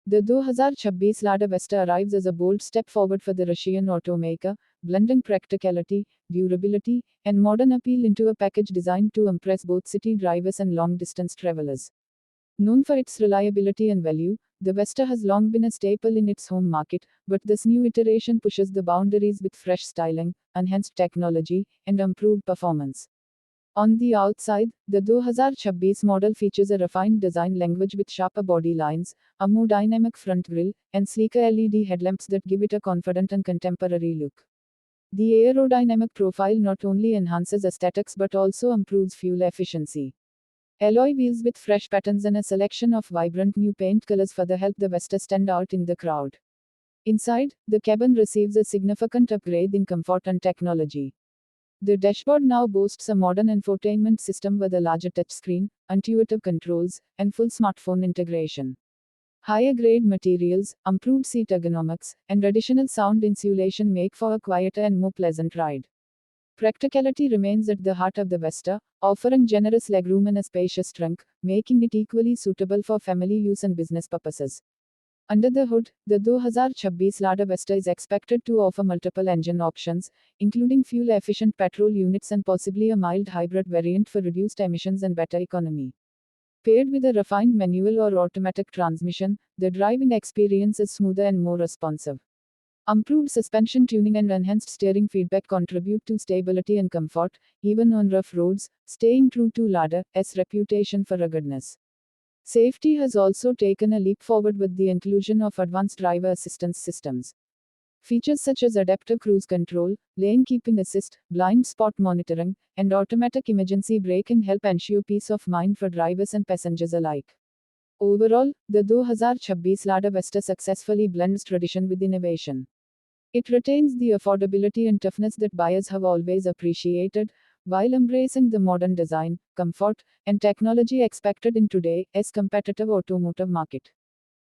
The 2026 Lada Vesta arrives as a bold step forward for the Russian automaker, blending practicality, durability, and modern appeal into a package designed to impress both city drivers and long-distance travelers. Known for its reliability and value, the Vesta has long been a staple in its home market, but this new iteration pushes the boundaries with fresh styling, enhanced technology, and improved performance. On the outside, the 2026 model features a refined design language with sharper body lines, a more dynamic front grille, and sleeker LED headlamps that give it a confident and contemporary look. The aerodynamic profile not only enhances aesthetics but also improves fuel efficiency. Alloy wheels with fresh patterns and a selection of vibrant new paint colors further help the Vesta stand out in the crowd. Inside, the cabin receives a significant upgrade in comfort and technology. The dashboard now boasts a modern infotainment system with a larger touchscreen, intuitive controls, and full smartphone integration. Higher grade materials, improved seat ergonomics, and additional sound insulation make for a quieter and more pleasant ride. Practicality remains at the heart of the Vesta, offering generous legroom and a spacious trunk, making it equally suitable for family use and business purposes. Under the hood, the 2026 Lada Vesta is expected to offer multiple engine options, including fuel-efficient petrol units and possibly a mild hybrid variant for reduced emissions and better economy. Paired with a refined manual or automatic transmission, the driving experience is smoother and more responsive. Improved suspension tuning and enhanced steering feedback contribute to stability and comfort, even on rough roads, staying true to Lada's reputation for ruggedness. Safety has also taken a leap forward with the inclusion of advanced driver assistance systems. Features such as adaptive cruise control, lane keeping assist, blind spot monitoring, and automatic emergency braking help ensure peace of mind for drivers and passengers alike. Overall, the 2026 Lada Vesta successfully blends tradition with innovation. It retains the affordability and toughness that buyers have always appreciated, while embracing the modern design, comfort, and technology expected in today's competitive automotive market.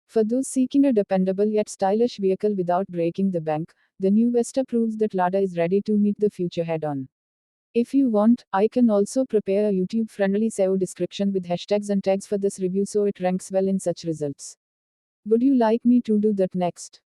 For those seeking a dependable yet stylish vehicle without breaking the bank, the new Vesta proves that Lada is ready to meet the future head on. If you want, I can also prepare a YouTube friendly SEO description with hashtags and tags for this review so it ranks well in search results. Would you like me to do that next?